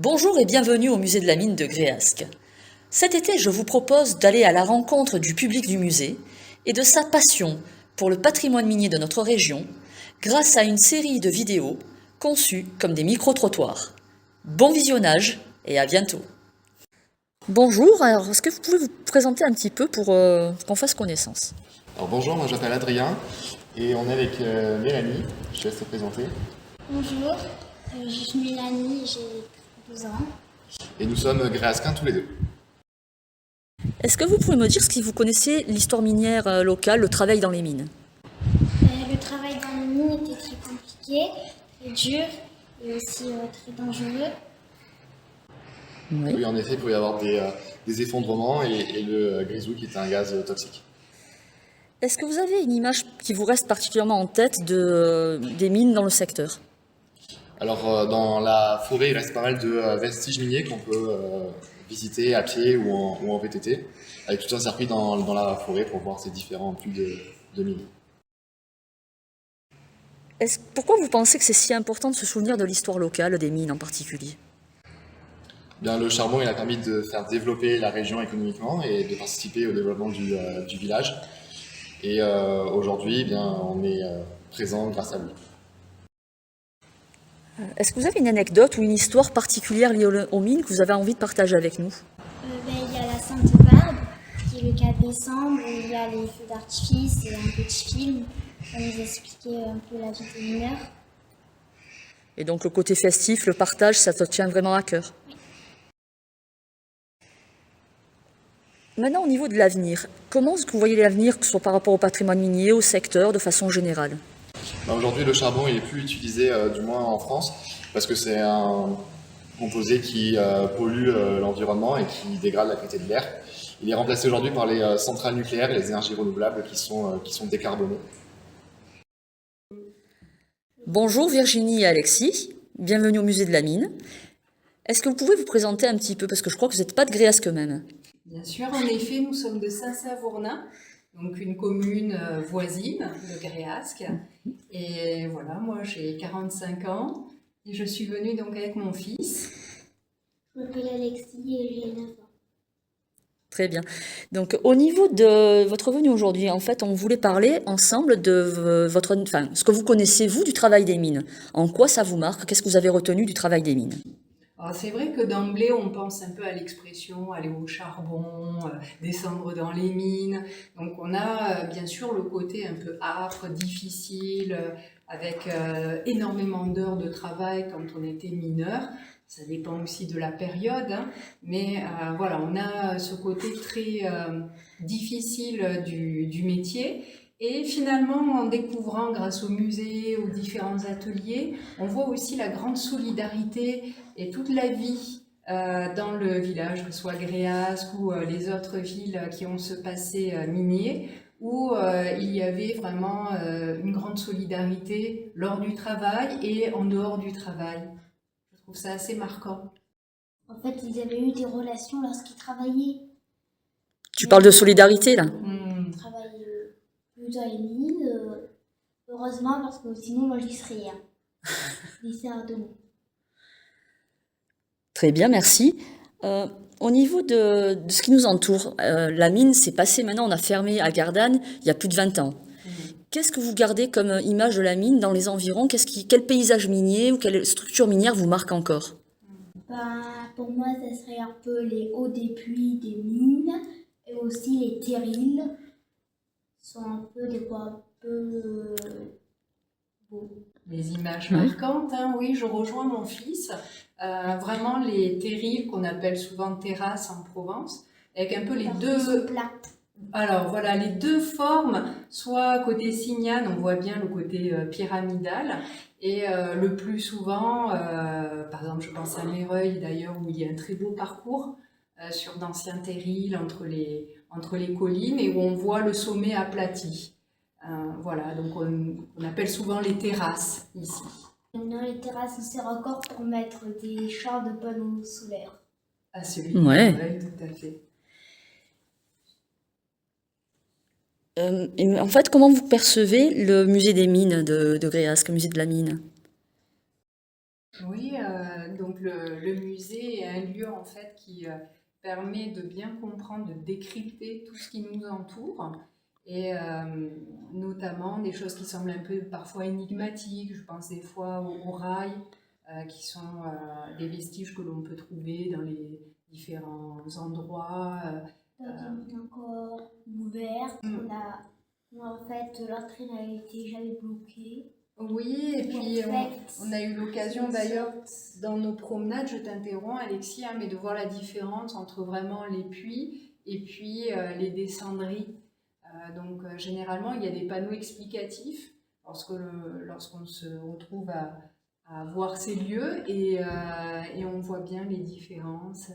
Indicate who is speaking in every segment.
Speaker 1: Bonjour et bienvenue au musée de la mine de Gréasque. Cet été, je vous propose d'aller à la rencontre du public du musée et de sa passion pour le patrimoine minier de notre région grâce à une série de vidéos conçues comme des micro-trottoirs. Bon visionnage et à bientôt. Bonjour, alors est-ce que vous pouvez vous présenter un petit peu pour qu'on fasse connaissance?
Speaker 2: Alors bonjour, moi j'appelle Adrien et on est avec Mélanie, je te laisse te présenter.
Speaker 3: Bonjour, je suis Mélanie, j'ai 12 ans.
Speaker 2: Et nous sommes gréasquins tous les deux.
Speaker 1: Est-ce que vous pouvez me dire si vous connaissez l'histoire minière locale, le travail dans les mines?
Speaker 3: Le travail dans les mines était très compliqué, très dur et aussi très dangereux.
Speaker 2: Oui, en effet, il pouvait y avoir des effondrements et le grisou qui était un gaz toxique.
Speaker 1: Est-ce que vous avez une image qui vous reste particulièrement en tête des mines dans le secteur?
Speaker 2: Alors dans la forêt, il reste pas mal de vestiges miniers qu'on peut visiter à pied ou en VTT, avec tout un circuit dans la forêt pour voir ces différents puits de mines.
Speaker 1: Pourquoi vous pensez que c'est si important de se souvenir de l'histoire locale, des mines en particulier?
Speaker 2: Bien, le charbon il a permis de faire développer la région économiquement et de participer au développement du village. Et aujourd'hui, bien, on est présent grâce à lui.
Speaker 1: Est-ce que vous avez une anecdote ou une histoire particulière liée aux mines que vous avez envie de partager avec nous?
Speaker 3: Il y a la Sainte-Barbe, qui est le 4 décembre, où il y a les feux d'artifice et un petit film pour nous expliquer un peu la vie des mineurs.
Speaker 1: Et donc le côté festif, le partage, ça te tient vraiment à cœur? Maintenant, au niveau de l'avenir, comment est-ce que vous voyez l'avenir, que ce soit par rapport au patrimoine minier, au secteur, de façon générale?
Speaker 2: Aujourd'hui, le charbon il est plus utilisé, du moins en France, parce que c'est un composé qui pollue l'environnement et qui dégrade la qualité de l'air. Il est remplacé aujourd'hui par les centrales nucléaires et les énergies renouvelables qui sont décarbonées.
Speaker 1: Bonjour Virginie et Alexis, bienvenue au musée de la mine. Est-ce que vous pouvez vous présenter un petit peu, parce que je crois que vous n'êtes pas de Gréasque même?
Speaker 4: Bien sûr, en effet, nous sommes de Saint-Savournin, donc une commune voisine de Gréasque. Et voilà, moi j'ai 45 ans et je suis venue donc avec mon fils.
Speaker 3: Je m'appelle Alexis et j'ai 9 ans.
Speaker 1: Très bien. Donc, au niveau de votre venue aujourd'hui, en fait, on voulait parler ensemble de ce que vous connaissez, vous, du travail des mines. En quoi ça vous marque? Qu'est-ce que vous avez retenu du travail des mines?
Speaker 4: Alors c'est vrai que d'emblée on pense un peu à l'expression aller au charbon, descendre dans les mines. Donc on a bien sûr le côté un peu âpre, difficile, avec énormément d'heures de travail quand on était mineur. Ça dépend aussi de la période, hein. Mais voilà, on a ce côté très difficile du métier. Et finalement, en découvrant, grâce au musée, aux différents ateliers, on voit aussi la grande solidarité et toute la vie dans le village, que ce soit Gréasque ou les autres villes qui ont ce passé minier, où il y avait vraiment une grande solidarité lors du travail et en dehors du travail. Je trouve ça assez marquant.
Speaker 3: En fait, ils avaient eu des relations lorsqu'ils travaillaient.
Speaker 1: Tu parles de solidarité, là?
Speaker 3: Ils travaillaient plus dans les mines, heureusement, parce que sinon, moi, j'y serais rien. Ils seraient ardennais.
Speaker 1: Très bien, merci. Au niveau de ce qui nous entoure, la mine s'est passée, maintenant on a fermé à Gardanne il y a plus de 20 ans. Qu'est-ce que vous gardez comme image de la mine dans les environs? Quel paysage minier ou quelle structure minière vous marque encore?
Speaker 3: Pour moi, ça serait un peu les hauts des puits des mines et aussi les terrils sont un peu des fois un peu beaux.
Speaker 4: Les images marquantes, hein, oui, je rejoins mon fils. Vraiment les terrils qu'on appelle souvent terrasses en Provence, avec un peu les deux.
Speaker 3: Plats.
Speaker 4: Alors voilà, les deux formes, soit côté Signane, on voit bien le côté pyramidal, et le plus souvent, par exemple, je pense à Méreuil d'ailleurs, où il y a un très beau parcours sur d'anciens terrils entre les collines et où on voit le sommet aplati. Voilà, donc on appelle souvent les terrasses ici.
Speaker 3: Dans les terrasses, on sert encore pour mettre des champs de panneaux solaires.
Speaker 4: À celui de
Speaker 1: Ouais.
Speaker 4: Méreuil, tout à fait.
Speaker 1: Et en fait, comment vous percevez le musée des mines de Gréasque, le musée de la mine?
Speaker 4: Oui, donc le musée est un lieu en fait qui permet de bien comprendre, de décrypter tout ce qui nous entoure et notamment des choses qui semblent un peu parfois énigmatiques. Je pense des fois aux rails qui sont des vestiges que l'on peut trouver dans les différents endroits.
Speaker 3: Dans des mines encore ouvertes, en fait, l'entrée n'a été jamais bloquée.
Speaker 4: Oui, et puis
Speaker 3: En fait,
Speaker 4: on a eu l'occasion d'ailleurs dans nos promenades, je t'interromps Alexis, hein, mais de voir la différence entre vraiment les puits et puis les descendries. Généralement, il y a des panneaux explicatifs lorsqu'on se retrouve à voir ces lieux et on voit bien les différences,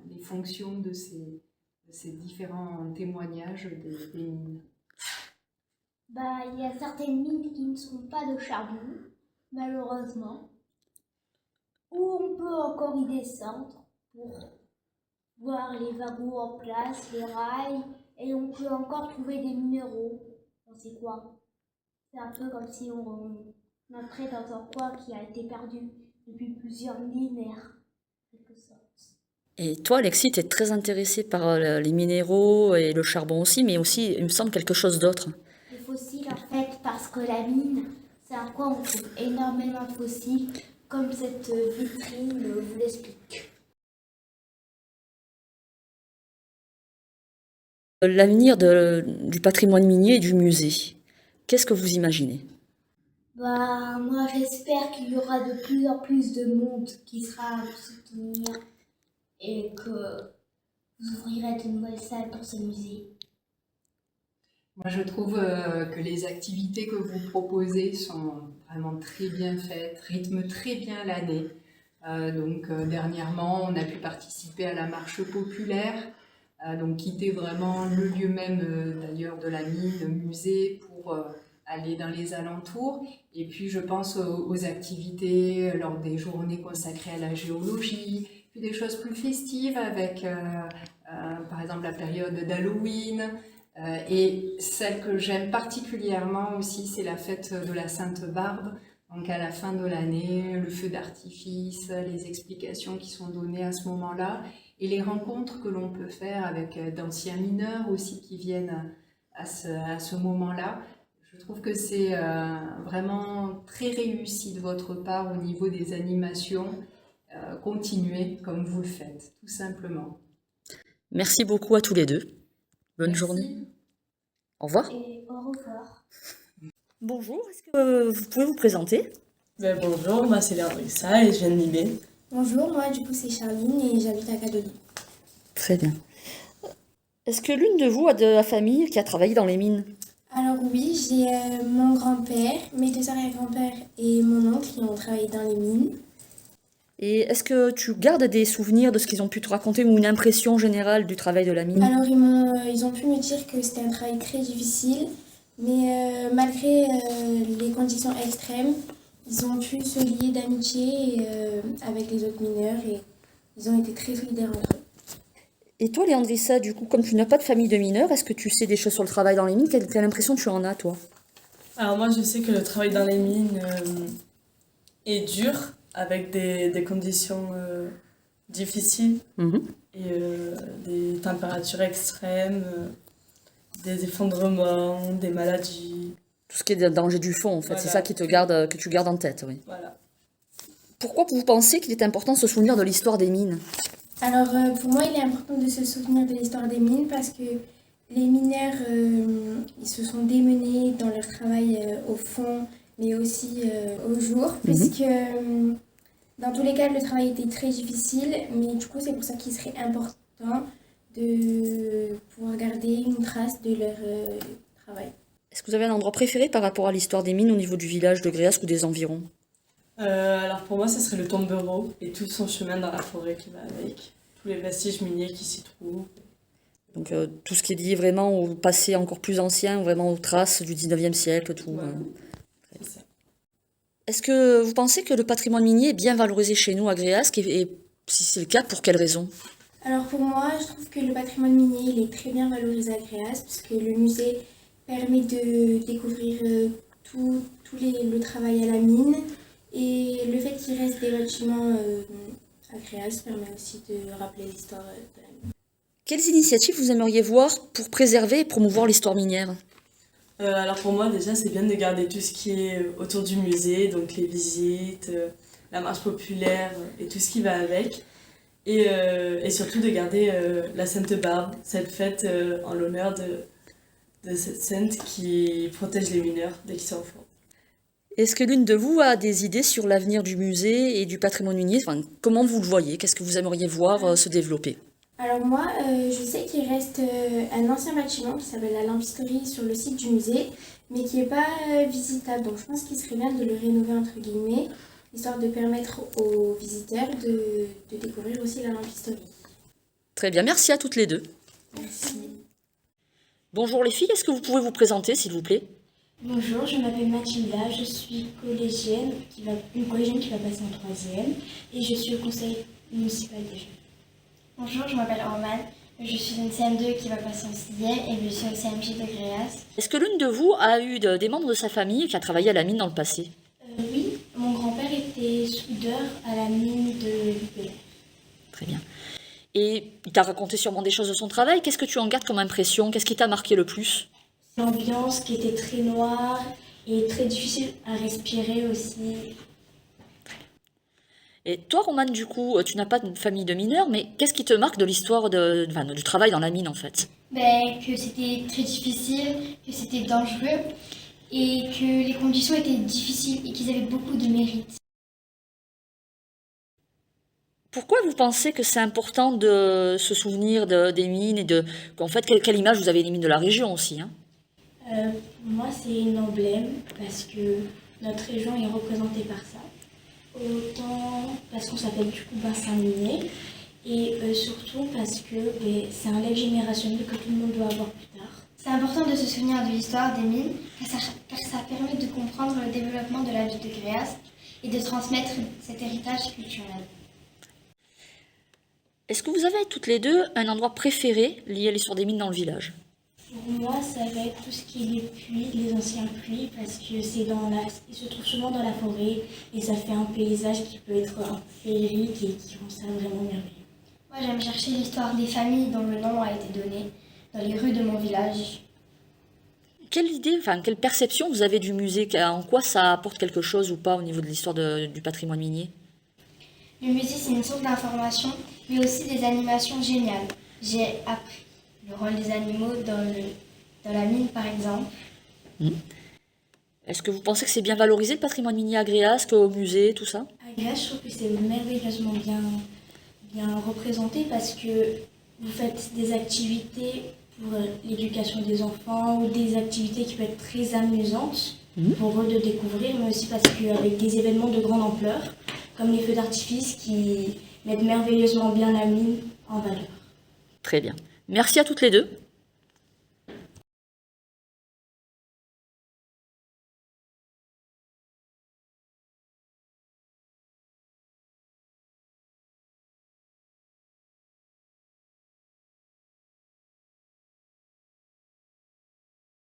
Speaker 4: les fonctions de ces différents témoignages des mines.
Speaker 3: bah, il y a certaines mines qui ne sont pas de charbon, malheureusement, où on peut encore y descendre pour voir les wagons en place, les rails, et on peut encore trouver des minéraux. On sait quoi? C'est un peu comme si on entrait dans un coin qui a été perdu depuis plusieurs millénaires, en quelque sorte.
Speaker 1: Et toi, Alexis, tu es très intéressé par les minéraux et le charbon aussi, mais aussi, il me semble, quelque chose d'autre.
Speaker 3: Les fossiles, en fait, parce que la mine, c'est un coin où on trouve énormément de fossiles, comme cette vitrine vous l'explique.
Speaker 1: L'avenir du patrimoine minier et du musée, qu'est-ce que vous imaginez?
Speaker 3: Bah, moi, j'espère qu'il y aura de plus en plus de monde qui sera à vous soutenir et que vous ouvrirez de nouvelles salles pour ce musée.
Speaker 4: Moi, je trouve que les activités que vous proposez sont vraiment très bien faites, rythment très bien l'année. Dernièrement, on a pu participer à la marche populaire, donc quitter vraiment le lieu même d'ailleurs de la mine, le musée, pour aller dans les alentours. Et puis, je pense aux activités lors des journées consacrées à la géologie, puis des choses plus festives avec, par exemple, la période d'Halloween. Et celle que j'aime particulièrement aussi, c'est la fête de la Sainte-Barbe. Donc à la fin de l'année, le feu d'artifice, les explications qui sont données à ce moment-là et les rencontres que l'on peut faire avec d'anciens mineurs aussi qui viennent à ce moment-là. Je trouve que c'est vraiment très réussi de votre part au niveau des animations. Continuez comme vous le faites, tout simplement.
Speaker 1: Merci beaucoup à tous les deux. Bonne
Speaker 4: Merci.
Speaker 1: journée. Au revoir.
Speaker 3: Et au revoir.
Speaker 1: Bonjour, est-ce que vous pouvez vous présenter?
Speaker 5: Bonjour, moi c'est Léandrissa et je viens de Libé.
Speaker 6: Bonjour, moi du coup c'est Charline et j'habite à Cadolie.
Speaker 1: Très bien. Est-ce que l'une de vous a de la famille qui a travaillé dans les mines?
Speaker 6: Alors oui, j'ai mon grand-père, mes deux arrière-grands-pères et mon oncle qui ont travaillé dans les mines.
Speaker 1: Et est-ce que tu gardes des souvenirs de ce qu'ils ont pu te raconter ou une impression générale du travail de la mine?
Speaker 6: Alors ils ont pu me dire que c'était un travail très difficile, mais malgré les conditions extrêmes, ils ont pu se lier d'amitié avec les autres mineurs et ils ont été très solidaires entre eux.
Speaker 1: Et toi, Léandrissa, du coup, comme tu n'as pas de famille de mineurs, est-ce que tu sais des choses sur le travail dans les mines? Quelle impression tu en as, toi?
Speaker 5: Alors moi je sais que le travail dans les mines est dur, avec des conditions difficiles
Speaker 1: Mhm.
Speaker 5: et des températures extrêmes, des effondrements, des maladies.
Speaker 1: Tout ce qui est le danger du fond, en fait,
Speaker 5: Voilà.
Speaker 1: c'est ça qui que tu gardes en tête, oui.
Speaker 5: Voilà.
Speaker 1: Pourquoi vous pensez qu'il est important de se souvenir de l'histoire des mines?
Speaker 6: Alors pour moi il est important de se souvenir de l'histoire des mines parce que les mineurs ils se sont démenés dans leur travail au fond mais aussi au jour puisque dans tous les cas le travail était très difficile mais du coup c'est pour ça qu'il serait important de pouvoir garder une trace de leur travail.
Speaker 1: Est-ce que vous avez un endroit préféré par rapport à l'histoire des mines au niveau du village de Gréasque ou des environs?
Speaker 5: Alors pour moi ce serait le tombereau et tout son chemin dans la forêt qui va avec, tous les vestiges miniers qui s'y trouvent.
Speaker 1: Donc tout ce qui est lié vraiment au passé encore plus ancien, vraiment aux traces du 19e siècle, tout.
Speaker 5: Voilà. C'est ça.
Speaker 1: Est-ce que vous pensez que le patrimoine minier est bien valorisé chez nous à Gréasque et si c'est le cas, pour quelles raisons?
Speaker 6: Alors pour moi, je trouve que le patrimoine minier il est très bien valorisé à Gréasque parce que le musée permet de découvrir le travail à la mine Et le fait qu'il reste des bâtiments à Créas permet aussi de rappeler l'histoire de la mine.
Speaker 1: Quelles initiatives vous aimeriez voir pour préserver et promouvoir l'histoire minière?
Speaker 5: Alors pour moi déjà c'est bien de garder tout ce qui est autour du musée, donc les visites, la marche populaire et tout ce qui va avec. Et surtout de garder la Sainte Barbe, cette fête en l'honneur de cette sainte qui protège les mineurs dès qu'ils sont enfants.
Speaker 1: Est-ce que l'une de vous a des idées sur l'avenir du musée et du patrimoine minier? Enfin, comment vous le voyez? Qu'est-ce que vous aimeriez voir se développer?
Speaker 6: Alors moi, je sais qu'il reste un ancien bâtiment qui s'appelle la Lampisterie sur le site du musée, mais qui n'est pas visitable. Donc je pense qu'il serait bien de le rénover entre guillemets, histoire de permettre aux visiteurs de découvrir aussi la Lampisterie.
Speaker 1: Très bien, merci à toutes les deux.
Speaker 6: Merci.
Speaker 1: Bonjour les filles, est-ce que vous pouvez vous présenter s'il vous plaît?
Speaker 3: Bonjour, je m'appelle Mathilda, je suis une collégienne qui va passer en 3e et je suis au conseil municipal des jeunes.
Speaker 7: Bonjour, je m'appelle Romane, je suis une CM2 qui va passer en 6e et je suis au CMJ de Gréas.
Speaker 1: Est-ce que l'une de vous a eu des membres de sa famille qui a travaillé à la mine dans le passé?
Speaker 3: Oui, mon grand-père était soudeur à la mine de l'UPR.
Speaker 1: Très bien. Et il t'a raconté sûrement des choses de son travail. Qu'est-ce que tu en gardes comme impression? Qu'est-ce qui t'a marqué le plus?
Speaker 3: L'ambiance qui était très noire et très difficile à respirer aussi.
Speaker 1: Et toi, Romane, du coup, tu n'as pas de famille de mineurs, mais qu'est-ce qui te marque de l'histoire du travail dans la mine, en fait?
Speaker 7: Que c'était très difficile, que c'était dangereux et que les conditions étaient difficiles et qu'ils avaient beaucoup de mérite.
Speaker 1: Pourquoi vous pensez que c'est important de se souvenir des mines et qu'en fait, quelle image vous avez des mines de la région aussi, hein?
Speaker 3: Pour moi, c'est un emblème parce que notre région est représentée par ça. Autant parce qu'on s'appelle du coup bassin minier et surtout parce que c'est un legs générationnel que tout le monde doit avoir plus tard.
Speaker 7: C'est important de se souvenir de l'histoire des mines car ça permet de comprendre le développement de la ville de Gréas et de transmettre cet héritage culturel.
Speaker 1: Est-ce que vous avez toutes les deux un endroit préféré lié à l'histoire des mines dans le village?
Speaker 3: Pour moi, ça va être tout ce qui est les puits, les anciens puits, parce que ils se trouvent souvent dans la forêt et ça fait un paysage qui peut être un peu féerique et qui rend ça vraiment merveilleux.
Speaker 7: Moi, j'aime chercher l'histoire des familles dont le nom a été donné dans les rues de mon village.
Speaker 1: Quelle idée, quelle perception vous avez du musée? En quoi ça apporte quelque chose ou pas au niveau de l'histoire du patrimoine minier?
Speaker 7: Le musée, c'est une source d'information, mais aussi des animations géniales. J'ai appris le rôle des animaux dans la mine, par exemple.
Speaker 1: Est-ce que vous pensez que c'est bien valorisé le patrimoine minier à Gréas, au musée, tout ça?
Speaker 3: À Grèce, je trouve que c'est merveilleusement bien représenté parce que vous faites des activités pour l'éducation des enfants ou des activités qui peuvent être très amusantes pour eux de découvrir, mais aussi parce qu'avec des événements de grande ampleur, comme les feux d'artifice qui mettent merveilleusement bien la mine en valeur.
Speaker 1: Très bien. Merci à toutes les deux.